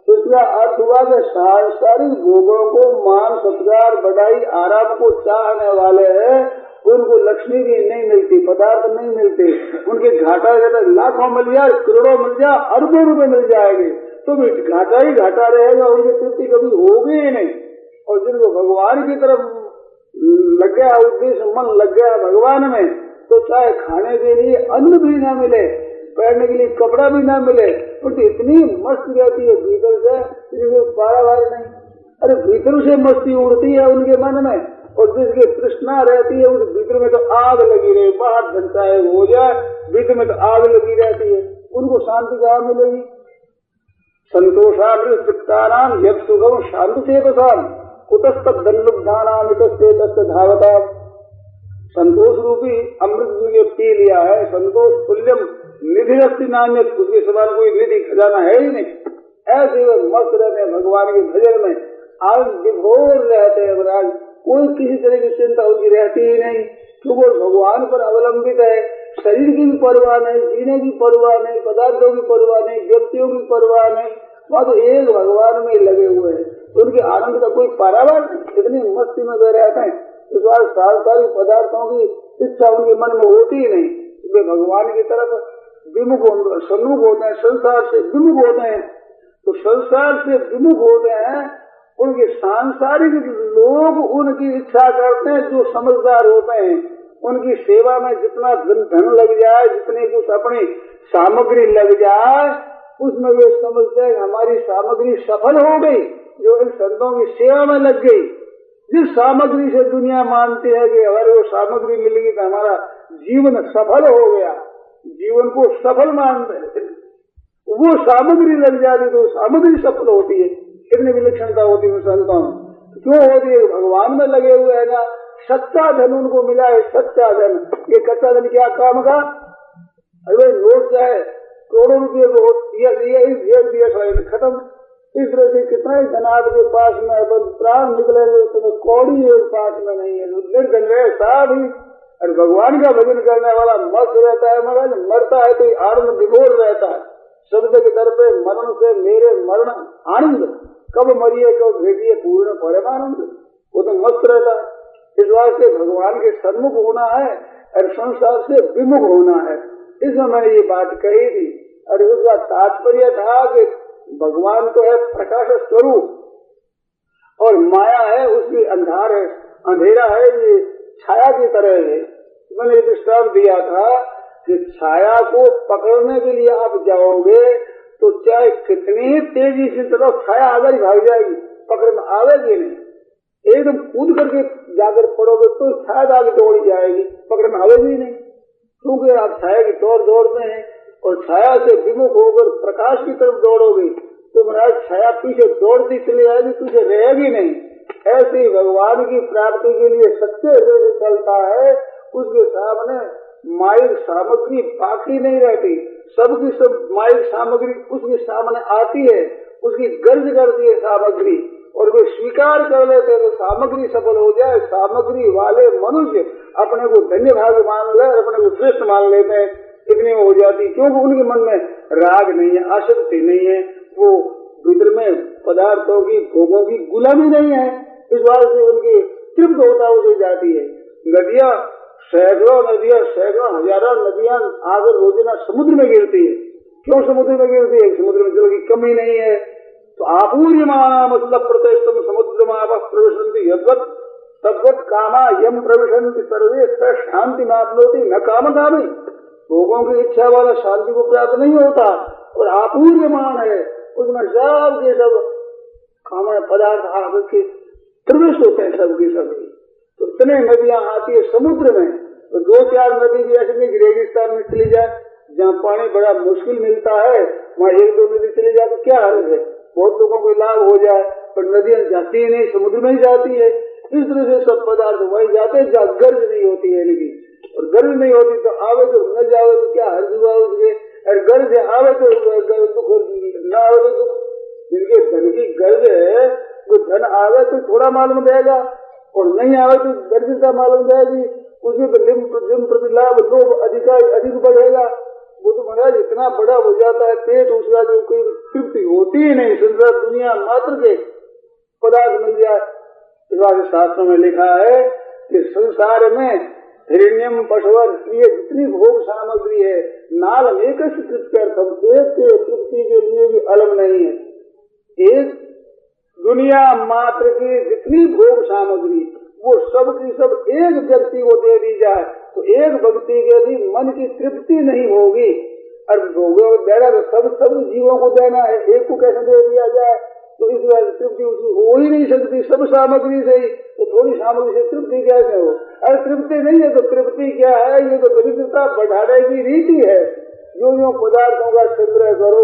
इसका अर्थ हुआ कि सांसारिक भोगों को मान सत्कार बढ़ाई आराम को चाहने वाले हैं, उनको लक्ष्मी भी नहीं मिलती, पदार्थ नहीं मिलते, उनके घाटा लाखों मिल जाए, करोड़ों मिल जाए, अरबों रुपए मिल जाएंगे तो भी घाटा ही घाटा रहेगा, उनकी तृप्ति कभी होगी ही नहीं। और जिनको भगवान की तरफ लग गया उद्देश्य, मन लग गया भगवान में, तो चाहे खाने के लिए अन्न भी ना मिले, पहनने के लिए कपड़ा भी ना मिले, तो इतनी मस्त रहती है भीतर से, पारावार नहीं। अरे भीतर से मस्ती उड़ती है उनके मन में, और जिसकी तृष्णा रहती है उस भीतर में तो आग लगी रहे, बाहर घंटा है हो जाए, भीतर में तो आग लगी रहती है, उनको शांति कहाँ मिलेगी? संतोषानाम यद सुगम शांति चेतसाम कुतस्त दंडुब्धानाम इतस्ते धावता। संतोष रूपी अमृत ने पी लिया है, संतोष तुल्यम निधि नान्य, उसके समान कोई निधि खजाना है ही नहीं। ऐसे वो मस्त रहते हैं भगवान के भजन में, आज विभोर रहते हैं महाराज, कोई किसी तरह की चिंता उनकी रहती ही नहीं, क्योंकि भगवान पर अवलंबित है। शरीर की भी परवाह नहीं, जीने की परवाह नहीं, पदार्थों की परवाह नहीं, व्यक्तियों की परवाह नहीं, वहाँ तो एक भगवान में लगे हुए हैं, उनके आनंद का कोई पारावार नहीं, इतनी मस्ती में वे रहते हैं। इस बार सांसारिक पदार्थों की इच्छा उनके मन में होती ही नहीं, वे भगवान की तरफ सन्मुख होते हैं, संसार से विमुख होते हैं। तो संसार से विमुख होते हैं उनके सांसारिक लोग उनकी इच्छा करते हैं, जो समझदार होते हैं उनकी सेवा में जितना धन लग जाए, जितनी कुछ अपनी सामग्री लग जाए, उसमें वे समझते हैं हमारी सामग्री सफल हो गई, जो इन संतों की सेवा में लग गई। जिस सामग्री से दुनिया मानती है कि हमारे वो सामग्री मिलेगी तो हमारा जीवन सफल हो गया, जीवन को सफल मानते हैं, वो सामग्री लग जाती तो सामग्री सफल होती है। कितनी विलक्षणता होती है संतों में, क्यों होती है? भगवान में लगे हुए है ना, सच्चा धन उनको मिला है, सच्चा धन। ये कच्चा धन क्या काम का? अरे नोट चाहे करोड़ों रुपये दिया खत्म। इस तरह से कितना ही धन आपके पास में, प्राण निकलेंगे उसमें कौड़ी है पास में नहीं है, निर्धन रहे साहब ही। और भगवान का भजन करने वाला मस्त रहता है महाराज, मरता है तो आनंद विभोर रहता है। शब्द के दर पे मरण से मेरे मरण आनंद, कब मरिए कब भेजिए पूर्ण परमानंद, वो तो मस्त रहता है। इस वास्ते भगवान के सन्मुख होना है और संसार से विमुख होना है। इसमें मैंने ये बात कही थी, और उसका तात्पर्य था कि भगवान तो है प्रकाश स्वरूप और माया है उसकी अंधार है, अंधेरा है ये छाया की तरह है। मैंने दृष्टांत दिया था कि छाया को पकड़ने के लिए आप जाओगे तो चाहे कितनी तेजी से चलो छाया आगे ही भाग जाएगी, पकड़ में आवेगी नहीं। एकदम कूद करके जाकर पड़ोगे तो छाया आगे दौड़ी जाएगी, पकड़ में आवेगी नहीं, क्योंकि आप छाया की दौड़ते हैं और छाया से विमुख होकर प्रकाश की तरफ दौड़ोगे तो महाराज छाया पीछे दौड़ती चली जाएगी, पीछे रहेगी नहीं। ऐसे ही भगवान की प्राप्ति के लिए सच्चे हृदय से चलता है, उसके सामने माइक सामग्री बाकी नहीं रहती, सबकी सब माइक सामग्री उसके सामने आती है, उसकी गर्ज करती है सामग्री और वे स्वीकार कर लेते हैं तो सामग्री सफल हो जाए। सामग्री वाले मनुष्य अपने को धन्य भाग मान ले, अपने को श्रेष्ठ मान लेते हैं, इतनी हो जाती, क्योंकि उनके मन में राग नहीं है, आसक्ति नहीं है, वो भीतर में पदार्थों की भोगों की गुलामी नहीं है, इस बात से उनकी तृप्त होता हो जाती है। नदियां सैकड़ों नदियां, सैकड़ों हजारों नदियां आकर रोजाना समुद्र में गिरती है। क्यों समुद्र में गिरती है? समुद्र में जल की कमी नहीं है। तो आपूर्यमाना मतलब प्रतिष्ठम समुद्र प्रविशंति यद्वत् तद्वत् कामा यम प्रविशंति सर्वे शांति मापनोति न काम कामी। भोगों की इच्छा वाला शांति को प्राप्त नहीं होता और आपूर्यमान है, उसमें सब के सब काम पदार्थ आकर के प्रवेश होते हैं सबके सभी। तो इतने नदियां आती है समुद्र में, तो दो चार नदी भी ऐसे नहीं रेगिस्तान में चली जाए जहाँ पानी बड़ा मुश्किल मिलता है, वहाँ एक दो नदी चली जाए तो क्या हर्ज है, बहुत लोगों को लाभ हो जाए, पर नदियां जाती ही नहीं, समुद्र में ही जाती है। इस तरह से सब पदार्थ वही जाते हैं जहाँ गर्ज नहीं होती है इनकी, और गर्ज नहीं होती तो आवे तो न जावे तो क्या हर्ज हुआ उसके, और गर्ज आवे तो दुख न आवे तो दुख। जिनके धन की गर्ज है वो धन आवे तो थोड़ा मालूम रहेगा और नहीं आवे तो गर्जता मालूम जाएगी, उसमें तो जिम प्रतिलाभ लोभ अधिक बढ़ेगा। वो तो महाराज इतना बड़ा हो जाता है पेट, उसका जो कोई तृप्ति होती ही नहीं। संसार दुनिया मात्र के पदार्थ मिल जाए। इस बात शास्त्रों में लिखा है कि संसार में हिरण्यम पशुवर ये जितनी भोग सामग्री है नाल एक तृप्त्यर्थम, एक के तृप्ति के लिए भी अलग नहीं है। एक दुनिया मात्र की जितनी भोग सामग्री वो सब की सब एक व्यक्ति को दे दी जाए तो एक व्यक्ति के भी मन की तृप्ति नहीं होगी। और भोगों को देना तो सब जीवों को देना है, एक को कैसे दे दिया जाए? तो इस वजह से तृप्ति उसकी हो ही नहीं सकती, सब सामग्री से ही, तो थोड़ी सामग्री से तृप्ति कैसे हो? अरे तृप्ति नहीं है तो तृप्ति क्या है? ये तो दरिद्रता बढ़ाने की रीति है। जो पदार्थों का संग्रह करो,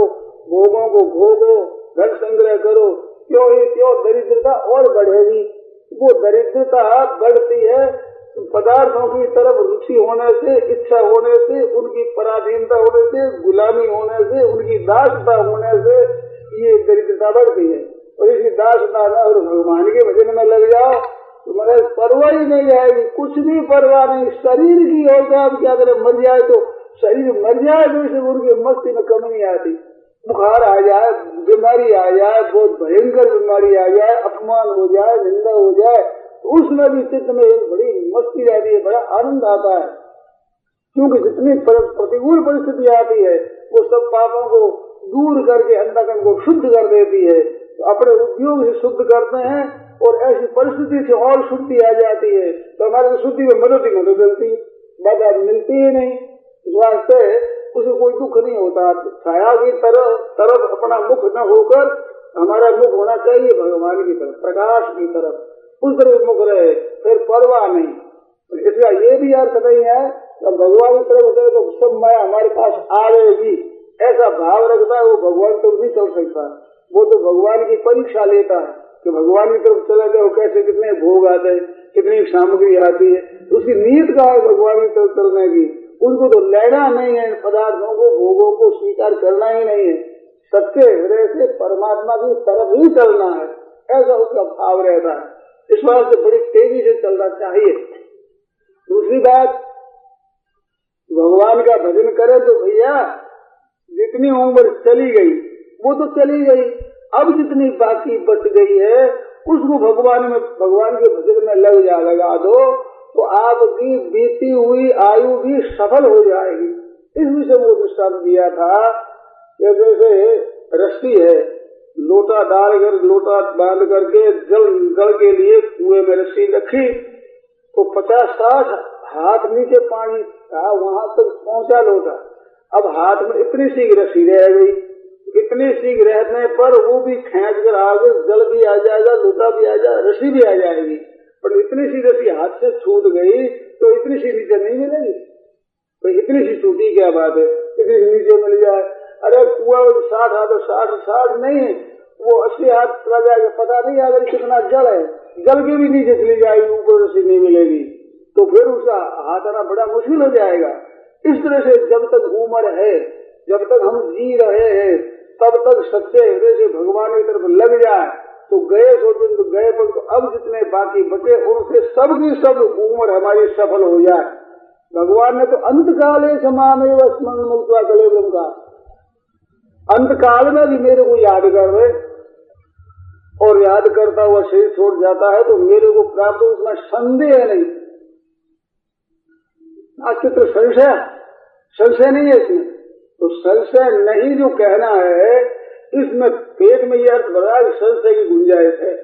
भोगों को भोगो, धन संग्रह करो, क्यों ही क्यों दरिद्रता और बढ़ेगी। वो दरिद्रता बढ़ती है पदार्थों की तरफ रुचि होने से, इच्छा होने से, उनकी पराधीनता होने से, गुलामी होने से, उनकी दासता होने से ये दरिद्रता बढ़ती है। और इसी दासता में और भगवान के भजन में लग जाओ तो मेरे परवाह ही नहीं जाएगी, कुछ भी परवाह नहीं। शरीर की होगा अब क्या करें, मर जाए तो शरीर मर जाए तो इसे उनकी मस्ती में कमी नहीं आती। बुखार आ जाए, बीमारी आ जाए, बहुत भयंकर बीमारी आ जाए, अपमान हो जाए, निंदा हो जाए, तो उसमें भी चित्त में एक बड़ी मस्ती रहती है, बड़ा आनंद आता है। क्योंकि जितनी प्रतिकूल परिस्थिति आती है वो सब पापों को दूर करके अंतःकरण को शुद्ध कर देती है। तो अपने उद्योग से शुद्ध करते हैं और ऐसी परिस्थिति से और शुद्धि आ जाती है तो हमारे शुद्धि में मदद ही मदद मिलती, बाधा मिलती ही नहीं। इस वास्ते उसे कोई दुख नहीं होता। छाया की तरफ अपना मुख न होकर हमारा मुख होना चाहिए भगवान की तरफ, प्रकाश की तरफ, उस तरफ मुख रहे, फिर परवाह नहीं। इसका ये भी अर्थ नहीं है तो भगवान की तरफ होते तो सब माया हमारे पास आएगी, ऐसा भाव रखता है वो भगवान तो नहीं चल सकता। वो तो भगवान की परीक्षा लेता है कि भगवान की तरफ चले जाओ कैसे, कितने भोग आते हैं, कितनी सामग्री आती है, तो उसकी नीयत का है भगवान की तरफ चलने की। उनको तो लेना नहीं है, पदार्थों को भोगों को स्वीकार करना ही नहीं है, सच्चे हृदय से परमात्मा की तरफ ही चलना है, ऐसा उसका भाव रहता है। इस बात से बड़ी तेजी से चलना चाहिए। दूसरी बात, भगवान का भजन करे तो भैया जितनी उम्र चली गई वो तो चली गई, अब जितनी बाकी बच गई है उसको भगवान के भजन में लगा दो तो आपकी बीती हुई आयु भी सफल हो जाएगी। इस विषय में दृष्टांत दिया था कि जैसे रस्सी है, लोटा बांध करके जल के लिए कुएं में रस्सी रखी तो 50-60 हाथ नीचे पानी था, वहां तक पहुंचा लोटा। अब हाथ में इतनी सी रस्सी रह गई, इतनी सी रहने पर वो भी खींच कर आगे जल भी आ जाएगा, लोटा भी आ जाएगा, रस्सी भी आ जाएगी, पर इतनी सी रस्सी हाथ से छूट गई तो इतनी सी नीचे नहीं मिलेगी। तो इतनी सी छूटी क्या बात है, इतनी सी नीचे मिल जाए। अरे कुआ 60 हाथ, 60 नहीं, वो 80 हाथ चला जाएगा, पता नहीं अगर कितना जल है, जल के भी नीचे चली जाएगी, ऊपर रस्सी नहीं मिलेगी, तो फिर उसका हाथ आना बड़ा मुश्किल हो जाएगा। इस तरह से जब तक उम्र है, जब तक हम जी रहे हैं, तब तक सच्चे हृदय से भगवान की तरफ लग जाए तो गए सो दिन तो गए, पर तो अब जितने बाकी बचे उनसे सब की सब उम्र हमारी सफल हो जाए। भगवान ने तो अंत काले समाने स्मरण मुक्त्वा कलेवरम का, अंत काल में भी मेरे को याद कर रहे और याद करता हुआ शरीर छोड़ जाता है तो मेरे को प्राप्त, उसमें संदेह नहीं। चित्र संशय नहीं है इसमें, तो संशय नहीं जो कहना है, इसमें पेट में यह अर्थ भरा है संशय की गुंजाइश है।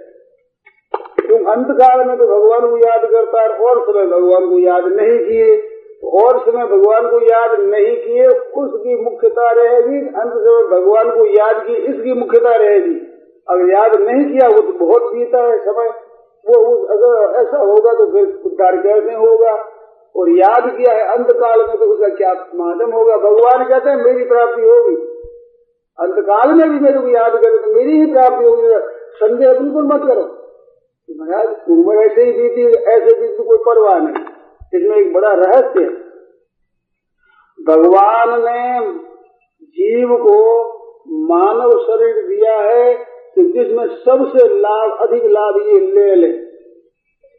क्यों अंत काल में तो भगवान को याद करता है और समय भगवान को याद नहीं किए, तो और समय भगवान को याद नहीं किए उसकी मुख्यता रहेगी, अंत समय भगवान को याद की इसकी मुख्यता रहेगी। अगर याद नहीं किया वो तो बहुत बीता है समय, वो अगर ऐसा होगा तो फिर उद्धार कैसे होगा, और याद किया है अंत काल में तो उसका क्या माध्यम होगा। भगवान कहते हैं मेरी प्राप्ति होगी, अंत काल में भी मेरे को याद करे तो मेरी ही प्राप्ति होगी, संदेह बिल्कुल मत करो। महाराज उम्र ऐसे ही बीती, ऐसे बीती कोई परवाह नहीं। इसमें एक बड़ा रहस्य है, भगवान ने जीव को मानव शरीर दिया है कि जिसमें सबसे लाभ, अधिक लाभ ये ले ले।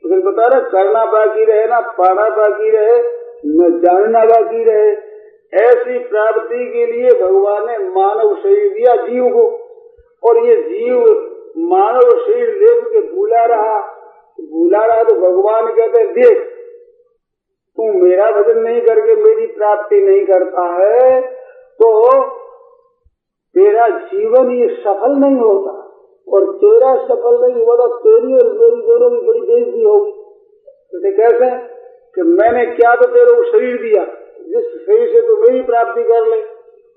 तो बता रहे करना बाकी रहे ना पाना बाकी रहे, न जानना बाकी रहे, ऐसी प्राप्ति के लिए भगवान ने मानव शरीर दिया जीव को। और ये जीव मानव शरीर लेकर के भूला रहा तो भगवान कहते देख तू मेरा भजन नहीं करके मेरी प्राप्ति नहीं करता है तो तेरा जीवन ये सफल नहीं होता, और तेरा सफल नहीं हुआ तो तेरी और मेरी दोनों की बड़ी बेइज्जती होगी। तो कैसे कि मैंने क्या तो तेरे को शरीर दिया, जिस शरीर से तो मेरी प्राप्ति कर ले,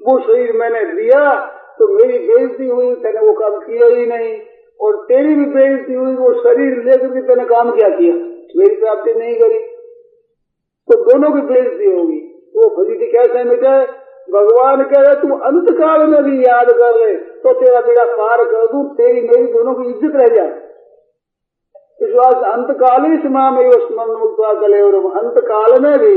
वो शरीर मैंने दिया तो मेरी बेइज्जती हुई, तेने वो काम किया ही नहीं, और तेरी भी बेइज्जती हुई, वो शरीर लेकर के तेने काम क्या किया, मेरी प्राप्ति नहीं करी, तो दोनों की बेइज्जती होगी। तो फजीती कैसे मिटे, भगवान कह रहे तू अंत काल में भी याद कर ले तो तेरा बेड़ा पार कर दूं, तेरी मेरी दोनों की इज्जत रह जाए। इस बात अंत काल ही स्मरण स्मरण मुक्त्वा कलेवरम, अंत काल में भी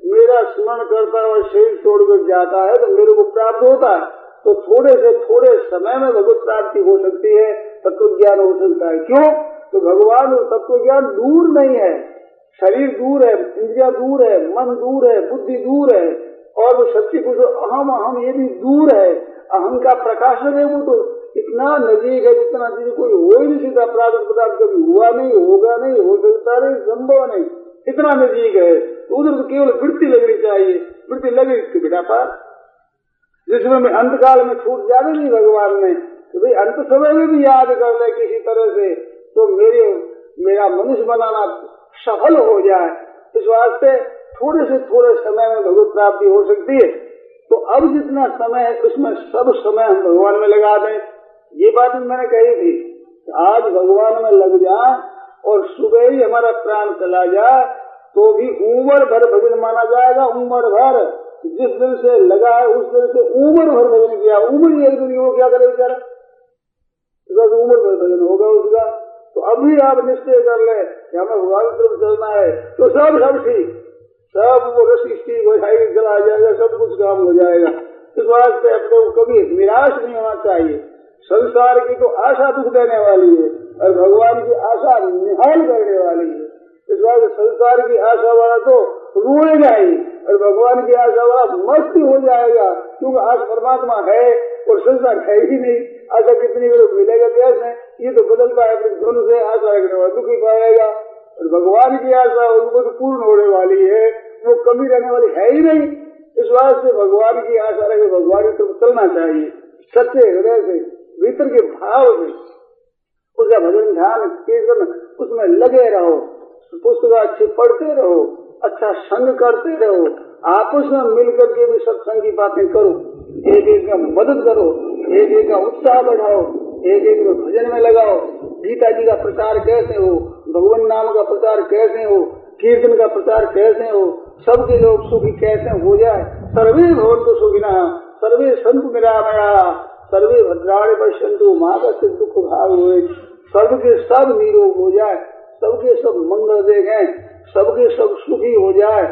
मेरा स्मरण करता हुआ शरीर छोड़कर जाता है तो मेरे को प्राप्त होता है। तो थोड़े से थोड़े समय में भगवत प्राप्ति हो सकती है, तत्व ज्ञान हो सकता है। क्यों? तो भगवान तत्व ज्ञान दूर नहीं है, शरीर दूर है, इंद्रिया दूर है, मन दूर है, बुद्धि दूर है, और वो सच्ची कुछ अहम ये भी दूर है। अहम का प्रकाशन है वो तो इतना नजीक है जितना चीज कोई हो ही नहीं सकता, प्राकृतिक पदार्थ कभी हुआ नहीं, होगा नहीं, हो सकता नहीं, संभव नहीं, इतना नजीक है। तो उधर तो केवल वृत्ति लगनी चाहिए, वृत्ति लगे इसके बेटा पार, जिसमें मैं अंत काल में छूट जाने नहीं भगवान ने, तो भाई अंत समय में भी याद कर ले किसी तरह से तो मेरा मनुष्य बनाना सफल हो जाए। इस वास्ते थोड़े से थोड़े समय में भगवत प्राप्ति हो सकती है। तो अब जितना समय है उसमें सब समय हम भगवान में लगा दें। ये बात मैंने कही थी, आज भगवान में लग जाए और सुबह ही हमारा प्राण चला जाए तो भी उम्र भर भजन माना जाएगा। उम्र भर जिस दिन से लगा है उस दिन से उम्र भर भजन किया, उम्र एक दिन वो क्या करे बेचारा, उम्र भर भजन होगा उसका। तो अभी आप निश्चय कर ले कि हमें भगवान की तरफ चलना है तो सब ठीक, सब वो रस्सी ठीक हो जाएगी, चला जाएगा, सब कुछ काम हो जाएगा। इस वास्ते अपने को कभी निराश नहीं होना चाहिए। संसार की तो आशा दुख देने वाली है और भगवान की आशा निहाल करने वाली है। इस वास्ते संसार की आशा वाला तो रोएगा ही और भगवान की आशा वाला मस्त हो जाएगा, क्योंकि आज परमात्मा है और संसार है ही नहीं। आशा कितनी लोग मिलेगा कैसे, ये तो बदलता है, दोनों से आशा रखने वाला दुखी पाएगा और भगवान की आशा उनको तो पूर्ण होने वाली है, वो कमी रहने वाली है ही नहीं। इस वास्ते भगवान की आशा रखे, भगवान की तरफ चलना चाहिए सच्चे हृदय से, भीतर के भाव से, उसका भजन ध्यान कीर्तन उसमें लगे रहो। पुस्तक अच्छी पढ़ते रहो, अच्छा संग करते रहो, आपस में मिल करके भी सत्संग की बातें करो, एक एक का मदद करो, एक एक का उत्साह बढ़ाओ, एक एक को भजन में लगाओ। गीता जी का प्रचार कैसे हो, भगवान नाम का प्रचार कैसे हो, कीर्तन का प्रचार कैसे हो, सबके लोग सुखी कैसे हो जाए। सर्वे भवन्तु सुखिनः, सर्वे सन्तु निरामयाः, सर्वे भद्राणि पश्यन्तु मा कश्चित् दुःख भाग् भवेत्। सबके सब निरोग हो जाए, सबके सब मंगल देखें, सबके सब सुखी हो जाए,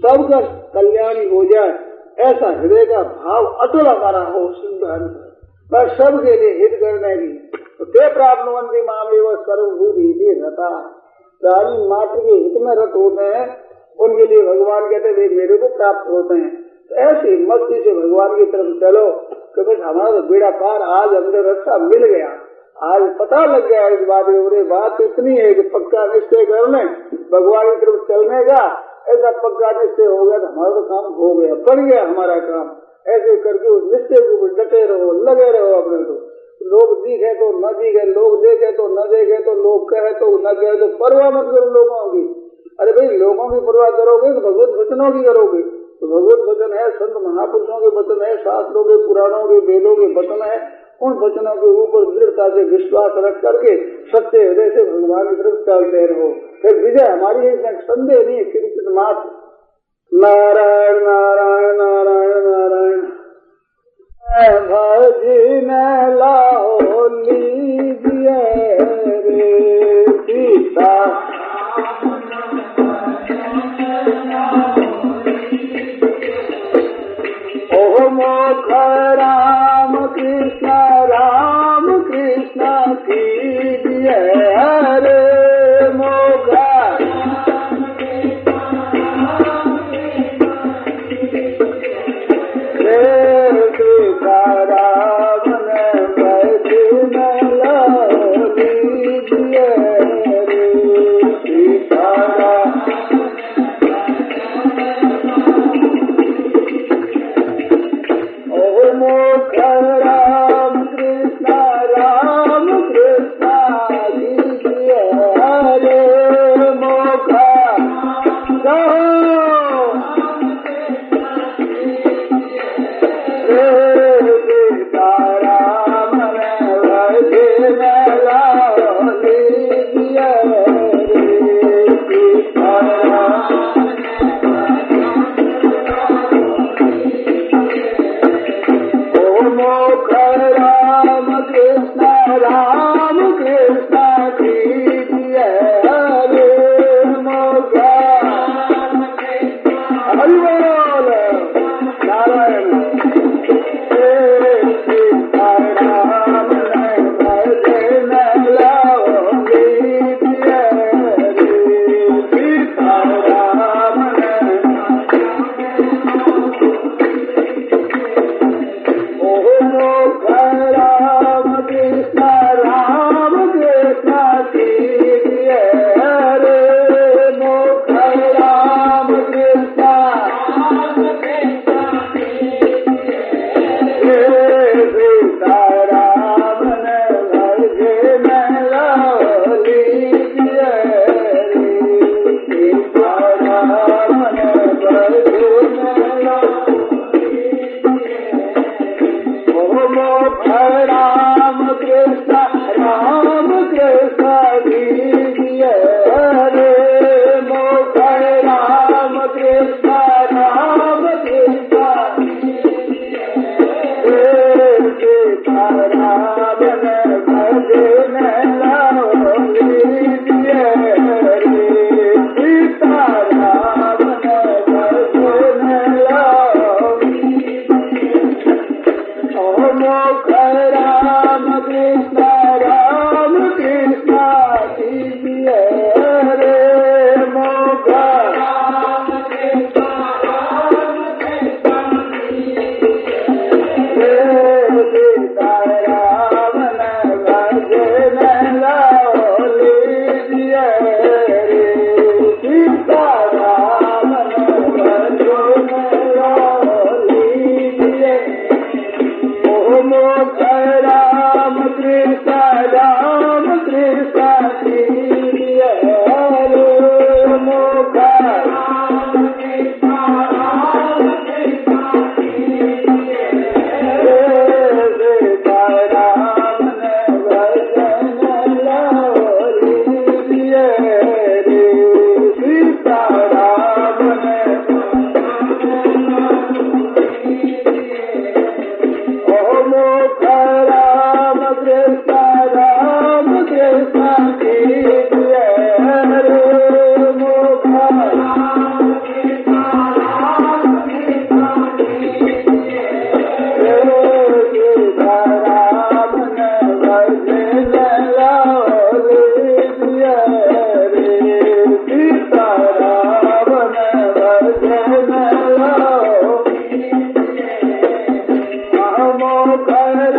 सबका कल्याणी हो जाए, ऐसा हृदय का भाव अटल हमारा हो। सिद्धांत बस सबके लिए हित करने की तो ते प्राप्नुवन्ति मामेव सर्वभूति रता। प्राणी मात्र के हित में रत होते हैं, उनके लिए भगवान कहते वे मेरे को प्राप्त होते हैं। तो ऐसी मस्ती से भगवान की तरफ चलो कि बस हमारा तो बेड़ा पार, आज हमने रास्ता मिल गया, आज पता लग गया इस बात की। बात इतनी है कि पक्का निश्चय कर लें भगवान की तरफ चलने का, ऐसा पक्का निश्चय हो गया तो हमारा तो काम हो गया, बन गया हमारा काम। ऐसे करके उस निश्चय के ऊपर डटे रहो, लगे रहो अपने को। लोग दिखे तो न दिखे, लोग देखे तो न देखे, तो लोग कहे तो न कहे, तो परवाह मत करो लोगों की। अरे भाई लोगों की परवाह करोगे तो भगवत वचनों की करोगे। तो भगवत वचन है, संत महापुरुषों के वचन है, शास्त्रों के, पुराणों के, वेदों के वचन है। उन वचनों के ऊपर दृढ़ता से विश्वास रख करके सच्चे हृदय से भगवान की तरफ चलते रहो, फिर विजय हमारी है, इसमें संदेह नहीं। किंचित मात्र नारायण नारायण नारायण नारायण भजन लाओ लीजिए रे सीता। ओह मोख राम कृष्ण कीजिए रे मोख मोख मोह कहने